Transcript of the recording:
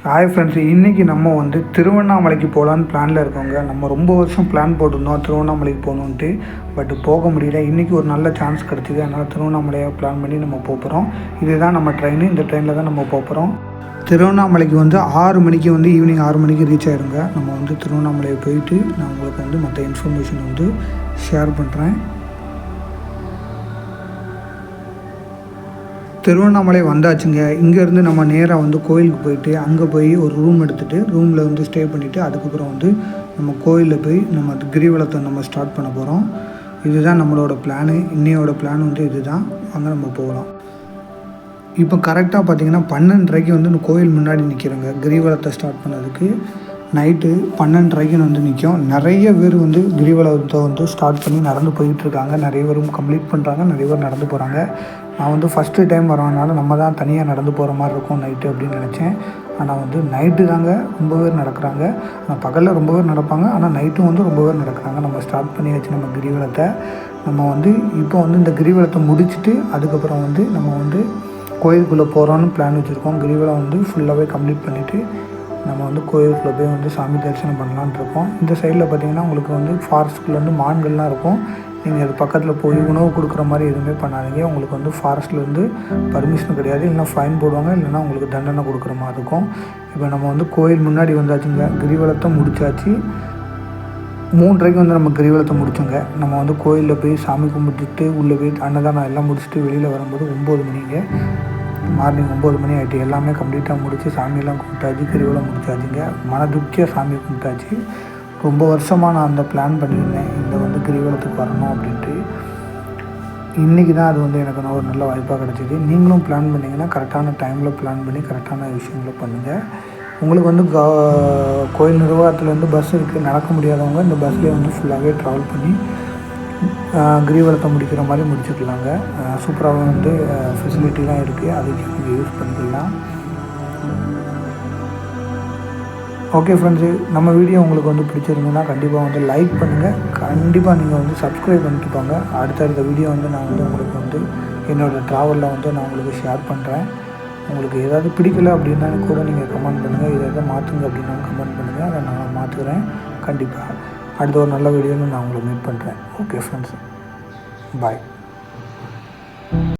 Hi friends, இன்றைக்கி நம்ம வந்து திருவண்ணாமலைக்கு போகலான்னு பிளானில் இருக்கோங்க. நம்ம ரொம்ப வருஷம் பிளான் போட்டிருந்தோம் திருவண்ணாமலைக்கு போகணுன்ட்டு. பட் போக முடியல. இன்றைக்கி ஒரு நல்ல சான்ஸ் கிடச்சிது. அதனால் திருவண்ணாமலையை பிளான் பண்ணி நம்ம போகிறோம். இதுதான் நம்ம ட்ரெயின். இந்த ட்ரெயினில் தான் நம்ம போகிறோம். திருவண்ணாமலைக்கு வந்து 6 மணிக்கு வந்து ஈவினிங் 6 மணிக்கு ரீச் ஆகிடுங்க. நம்ம வந்து திருவண்ணாமலையை போயிட்டு நான் உங்களுக்கு வந்து மற்ற இன்ஃபர்மேஷன் வந்து ஷேர் பண்ணுறேன். திருவண்ணாமலை வந்தாச்சுங்க. இங்கேருந்து நம்ம நேராக வந்து கோயிலுக்கு போயிட்டு அங்கே போய் ஒரு ரூம் எடுத்துகிட்டு ரூமில் வந்து ஸ்டே பண்ணிவிட்டு அதுக்கப்புறம் வந்து நம்ம கோயிலில் போய் நம்ம கிரிவலத்தை நம்ம ஸ்டார்ட் பண்ண போகிறோம். இதுதான் நம்மளோட பிளானு. இன்னையோட பிளான் வந்து இதுதான். அங்கே நம்ம போகலாம். இப்போ கரெக்டாக பார்த்திங்கன்னா 12:30க்கு வந்து இந்த கோயில் முன்னாடி நிற்கிறேங்க. கிரிவலத்தை ஸ்டார்ட் பண்ணதுக்கு நைட்டு 12:30க்கு வந்து நிற்கும். நிறைய பேர் வந்து கிரிவலத்தை வந்து ஸ்டார்ட் பண்ணி நடந்து போயிட்டுருக்காங்க. நிறைய பேரும் கம்ப்ளீட் பண்ணுறாங்க, நிறைய பேர் நடந்து போகிறாங்க. நான் வந்து ஃபஸ்ட்டு டைம் வரதுனால நம்ம தான் தனியாக நடந்து போகிற மாதிரி இருக்கும் நைட்டு அப்படின்னு நினச்சேன். ஆனால் வந்து நைட்டு தாங்க ரொம்ப பேர் நடக்கிறாங்க. ஆனால் பகலில் ரொம்ப பேர் நடப்பாங்க, ஆனால் நைட்டும் வந்து ரொம்ப பேர் நடக்கிறாங்க. நம்ம ஸ்டார்ட் பண்ணியாச்சு நம்ம கிரிவலத்தை. நம்ம வந்து இப்போ வந்து இந்த கிரிவலத்தை முடிச்சுட்டு அதுக்கப்புறம் வந்து நம்ம வந்து கோயிலுக்குள்ளே போகிறோன்னு பிளான் வச்சுருக்கோம். கிரிவலம் வந்து ஃபுல்லாகவே கம்ப்ளீட் பண்ணிவிட்டு நம்ம வந்து கோயிலுக்குள்ளே போய் வந்து சாமி தரிசனம் பண்ணலான்னு இருக்கோம். இந்த சைடில் பார்த்திங்கன்னா உங்களுக்கு வந்து ஃபாரஸ்ட்குள்ளே வந்து மான்கள்லாம் இருக்கும். நீங்கள் அது பக்கத்தில் போய் உணவு கொடுக்குற மாதிரி எதுவுமே பண்ணாதீங்க. உங்களுக்கு வந்து ஃபாரஸ்ட்லேருந்து பர்மிஷன் கிடையாது. இல்லைனா ஃபைன் போடுவாங்க, இல்லைனா உங்களுக்கு தண்டனை கொடுக்குற மாதிரி இருக்கும். இப்போ நம்ம வந்து கோயில் முன்னாடி வந்தாச்சுங்க. கிரிவலத்தை முடிச்சாச்சு. 3:30க்கு வந்து நம்ம கிரிவலத்தை முடிச்சோங்க. நம்ம வந்து கோயிலில் போய் சாமி கும்பிட்டுட்டு உள்ளே போய் அன்னதானம் எல்லாம் முடிச்சுட்டு வெளியில் வரும்போது 9 மணிங்க. மார்னிங் 9 மணி ஆகிட்டு எல்லாமே கம்ப்ளீட்டாக முடித்து சாமியெல்லாம் கும்பிட்டாச்சு. கிரிவலம் முடிச்சாச்சுங்க. மன திருப்தியாக சாமி கும்பிட்டாச்சு. ரொம்ப வருஷமாக நான் அந்த பிளான் பண்ணியிருந்தேன், இந்த வந்து கிரிவலத்துக்கு வரணும் அப்படின்ட்டு. இன்றைக்கி தான் அது வந்து எனக்கு ஒரு நல்ல வாய்ப்பாக கிடச்சிது. நீங்களும் பிளான் பண்ணிங்கன்னா கரெக்டான டைமில் பிளான் பண்ணி கரெக்டான விஷயங்களை பண்ணுங்கள். உங்களுக்கு வந்து கோயில் நிர்வாகத்துலேருந்து பஸ் இருக்குது. நடக்க முடியாதவங்க இந்த பஸ்லேயே வந்து ஃபுல்லாகவே ட்ராவல் பண்ணி கிரிவலத்தை முடிக்கிற மாதிரி முடிச்சுக்கலாங்க. சூப்பராக வந்து ஃபெசிலிட்டிலாம் இருக்குது. அதுக்கு நீங்கள் யூஸ் பண்ணிக்கலாம். ஓகே ஃப்ரெண்ட்ஸு, நம்ம வீடியோ உங்களுக்கு வந்து பிடிச்சிருந்ததுன்னா கண்டிப்பாக வந்து லைக் பண்ணுங்கள். கண்டிப்பாக நீங்கள் வந்து சப்ஸ்கிரைப் பண்ணிட்டு போங்க. அடுத்த வீடியோ வந்து நான் வந்து உங்களுக்கு வந்து என்னோடய ட்ராவலில் வந்து நான் உங்களுக்கு ஷேர் பண்ணுறேன். உங்களுக்கு ஏதாவது பிடிக்கல அப்படின்னா கூட நீங்கள் கமெண்ட் பண்ணுங்கள். இதை எதாவது மாற்றுங்க அப்படின்னாலும் கமெண்ட் பண்ணுங்கள். அதை நான் மாற்றுக்கிறேன் கண்டிப்பாக. அடுத்த ஒரு நல்ல வீடியோவில் நான் உங்களை மீட் பண்ணுறேன். ஓகே ஃப்ரெண்ட்ஸ், பாய்.